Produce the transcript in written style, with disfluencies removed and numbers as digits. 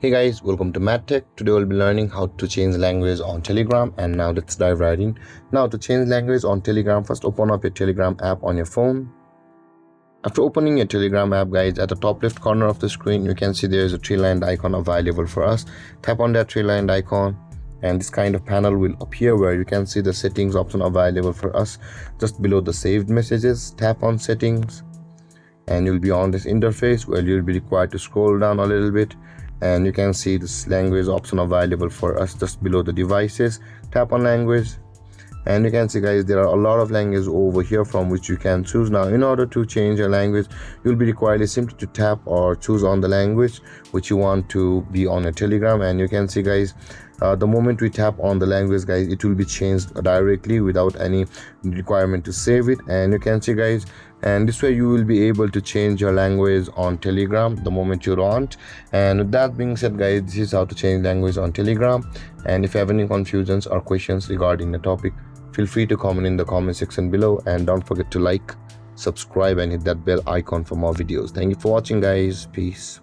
Hey guys, welcome to MathTech. Today we'll be learning how to change language on Telegram, and now let's dive right in. Now to change language on Telegram, first open up your Telegram app on your phone. After opening your Telegram app, guys, at the top left corner of the screen you can see there is a three-lined icon available for us. Tap on that three-lined icon and this kind of panel will appear where you can see the settings option available for us. Just below the saved messages, tap on settings and you'll be on this interface where you'll be required to scroll down a little bit and you can see this language option available for us. Just below the devices, tap on language and you can see, guys, there are a lot of languages over here from which you can choose. Now in order to change a language, you'll be required simply to tap or choose on the language which you want to be on a Telegram, and you can see, guys, the moment we tap on the language, guys, it will be changed directly without any requirement to save it. And you can see, guys, and this way you will be able to change your language on Telegram the moment you want. And with that being said, guys, this is how to change language on Telegram. And if you have any confusions or questions regarding the topic, feel free to comment in the comment section below, and don't forget to like, subscribe and hit that bell icon for more videos. Thank you for watching, guys. Peace.